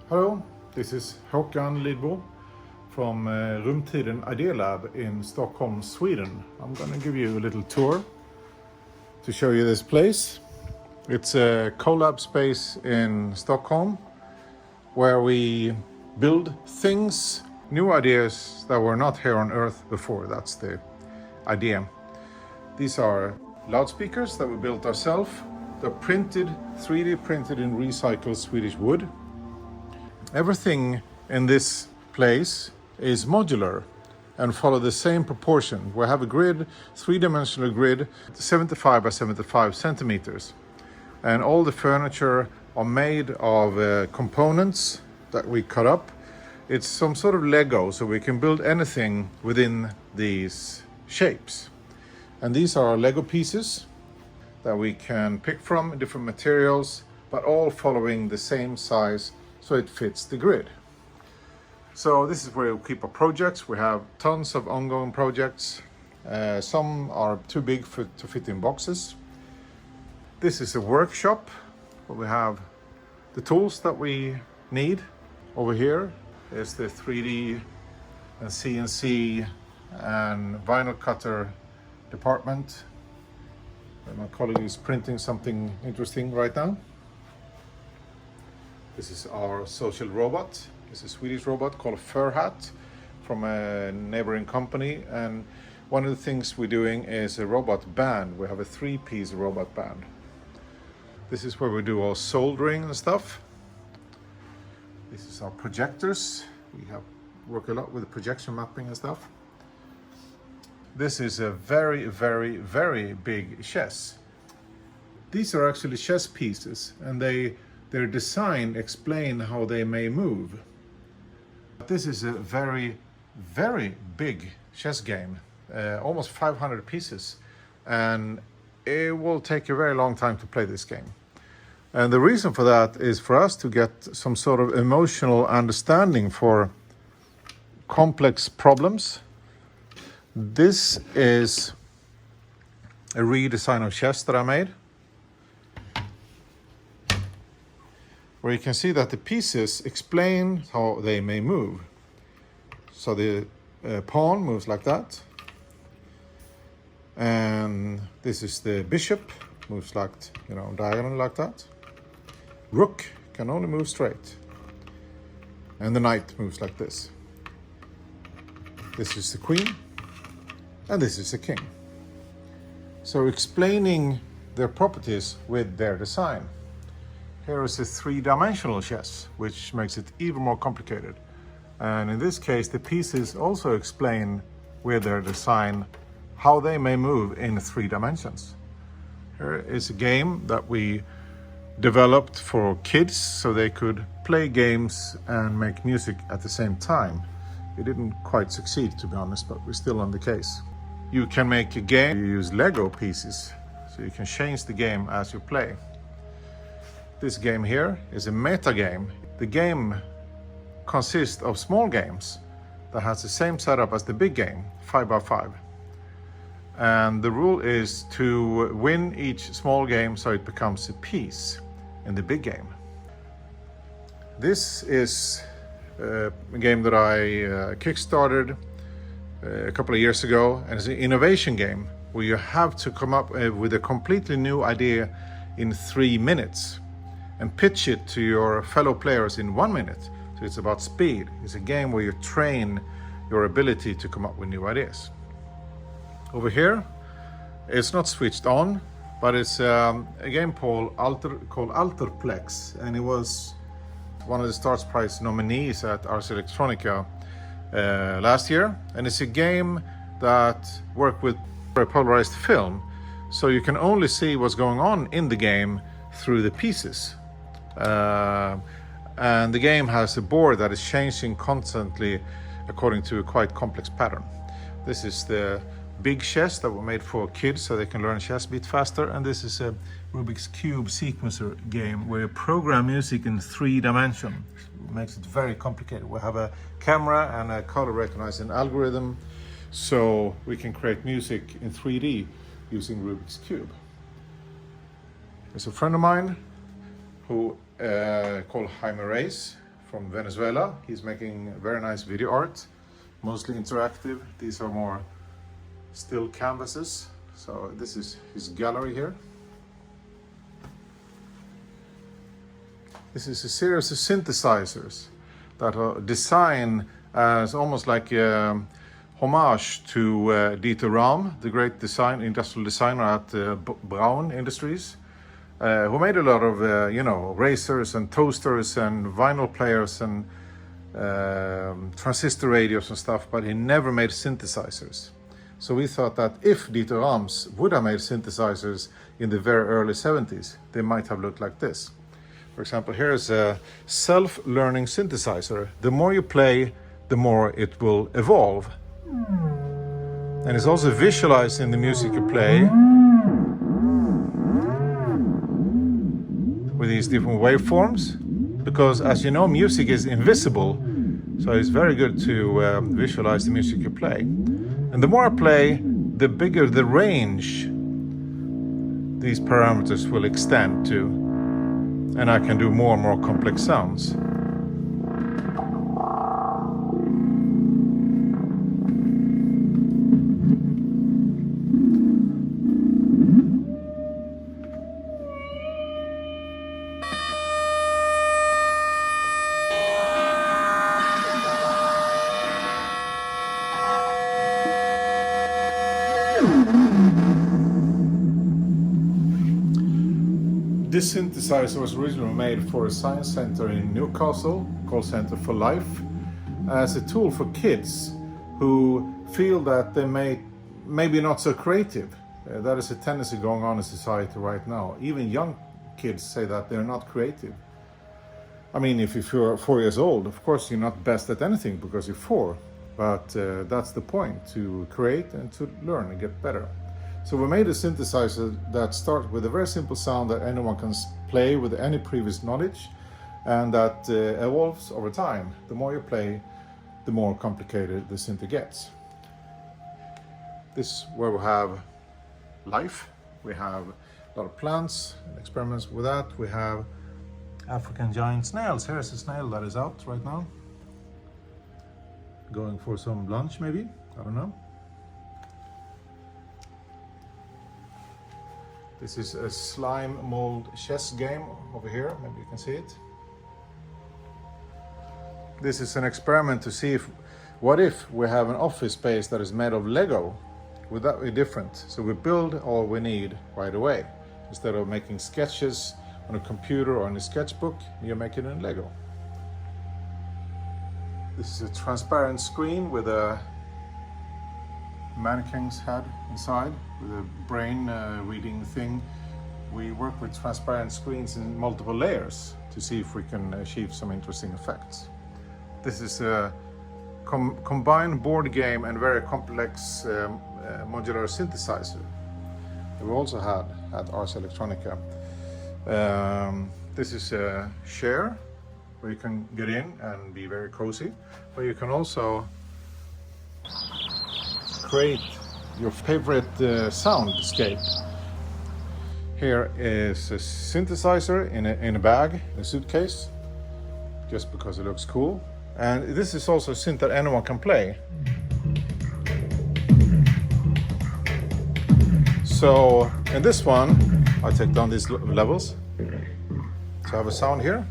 Hello, this is Håkan Lidbo from Rumtiden Idea Lab in Stockholm, Sweden. I'm going to give you a little tour to show you this place. It's a collab space in Stockholm where we build things, new ideas that were not here on Earth before. That's the idea. These are loudspeakers that we built ourselves. They're printed, 3D printed in recycled Swedish wood. Everything in this place is modular and follow the same proportion. We have a grid, three-dimensional grid, 75 by 75 centimeters. And all the furniture are made of components that we cut up. It's some sort of Lego, so we can build anything within these shapes. And these are Lego pieces that we can pick from, different materials, but all following the same size so it fits the grid. So this is where we keep our projects. We have tons of ongoing projects. Some are too big to fit in boxes. This is a workshop where we have the tools that we need. Over here is the 3D and CNC and vinyl cutter department. And my colleague is printing something interesting right now. This is our social robot. It's a Swedish robot called Fur Hat from a neighboring company. And one of the things we're doing is a robot band. We have a 3-piece robot band. This is where we do all soldering and stuff. This is our projectors. We have worked a lot with the projection mapping and stuff. This is a very, very, very big chess. These are actually chess pieces, and their design explain how they may move. This is a very, very big chess game, almost 500 pieces, and it will take a very long time to play this game. And the reason for that is for us to get some sort of emotional understanding for complex problems. This is a redesign of chess that I made, where you can see that the pieces explain how they may move. So the pawn moves like that. And this is the bishop, moves like, diagonal like that. Rook can only move straight. And the knight moves like this. This is the queen. And this is the king. So explaining their properties with their design. Here is a 3-dimensional chess, which makes it even more complicated. And in this case, the pieces also explain with their design how they may move in 3 dimensions. Here is a game that we developed for kids so they could play games and make music at the same time. It didn't quite succeed, to be honest, but we're still on the case. You can make a game, you use Lego pieces, so you can change the game as you play. This game here is a meta game. The game consists of small games that has the same setup as the big game, 5 by 5. And the rule is to win each small game so it becomes a piece in the big game. This is a game that I kickstarted a couple of years ago, and it's an innovation game where you have to come up with a completely new idea in 3 minutes and pitch it to your fellow players in 1 minute. So it's about speed. It's a game where you train your ability to come up with new ideas. Over here, it's not switched on, but it's a game called Alterplex, and it was one of the Stars Prize nominees at Ars Electronica last year. And it's a game that worked with a polarized film, so you can only see what's going on in the game through the pieces. And the game has a board that is changing constantly according to a quite complex pattern. This is the big chess that were made for kids so they can learn chess a bit faster. And this is a Rubik's Cube sequencer game where you program music in 3 dimensions. It makes it very complicated. We have a camera and a color recognizing algorithm, so we can create music in 3D using Rubik's Cube. There's a friend of mine who called Jaime Reyes from Venezuela. He's making very nice video art, mostly interactive. These are more still canvases. So this is his gallery here. This is a series of synthesizers that are designed as almost like a homage to Dieter Rams, the great industrial designer at Braun Industries, who made a lot of razors and toasters and vinyl players and transistor radios and stuff, but he never made synthesizers. So we thought that if Dieter Rams would have made synthesizers in the very early 70s, they might have looked like this. For example, here is a self-learning synthesizer. The more you play, the more it will evolve. And it's also visualizing the music you play with these different waveforms, because as you know, music is invisible, so it's very good to visualize the music you play. And the more I play, the bigger the range these parameters will extend to, and I can do more and more complex sounds. This synthesizer was originally made for a science center in Newcastle called Center for Life, as a tool for kids who feel that they may be not so creative. That is a tendency going on in society right now. Even young kids say that they're not creative. I mean, if you're 4 years old, of course you're not best at anything because you're 4, but that's the point, to create and to learn and get better. So we made a synthesizer that starts with a very simple sound that anyone can play with any previous knowledge, and that evolves over time. The more you play, the more complicated the synth gets. This is where we have life. We have a lot of plants and experiments with that. We have African giant snails. Here's a snail that is out right now, going for some lunch maybe, I don't know. This is a slime mold chess game over here, maybe you can see it. This is an experiment to see what if we have an office space that is made of Lego? Would that be different? So we build all we need right away. Instead of making sketches on a computer or in a sketchbook, you make it in Lego. This is a transparent screen with a mannequin's head inside with a brain reading thing. We work with transparent screens in multiple layers to see if we can achieve some interesting effects. This is a combined board game and very complex modular synthesizer that we also had at Ars Electronica. This is a chair where you can get in and be very cozy, but you can also create your favorite soundscape. Here is a synthesizer in a bag, in a suitcase, just because it looks cool. And this is also a synth that anyone can play. So in this one, I take down these levels. So I have a sound here.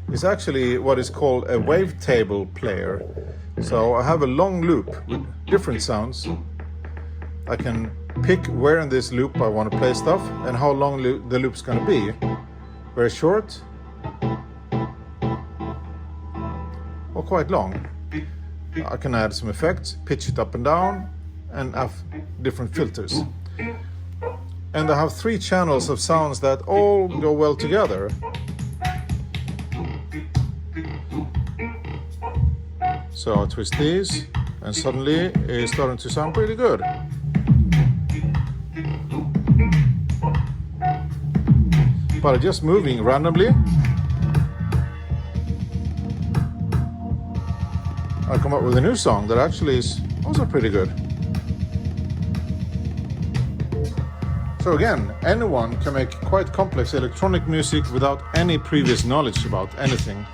It's actually what is called a wavetable player. So I have a long loop with different sounds. I can pick where in this loop I want to play stuff and how long the loop's going to be. Very short or quite long. I can add some effects, pitch it up and down, and have different filters. And I have 3 channels of sounds that all go well together. So I twist these, and suddenly it's starting to sound pretty good. But just moving randomly, I come up with a new song that actually is also pretty good. So again, anyone can make quite complex electronic music without any previous knowledge about anything.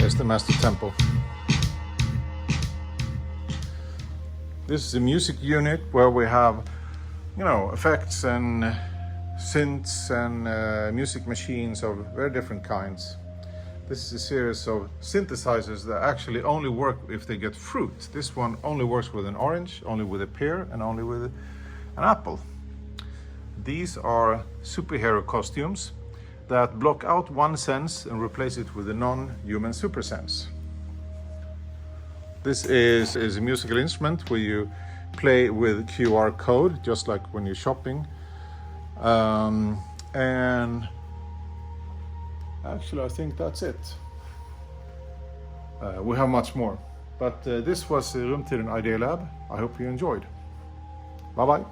There's the master tempo. This is a music unit where we have, you know, effects and synths and music machines of very different kinds. This is a series of synthesizers that actually only work if they get fruit. This one only works with an orange, only with a pear, and only with an apple. These are superhero costumes that block out one sense and replace it with a non-human super sense. This is a musical instrument where you play with QR code, just like when you're shopping. And actually, I think that's it. We have much more. But this was Rumtiden Idea Lab. I hope you enjoyed. Bye-bye.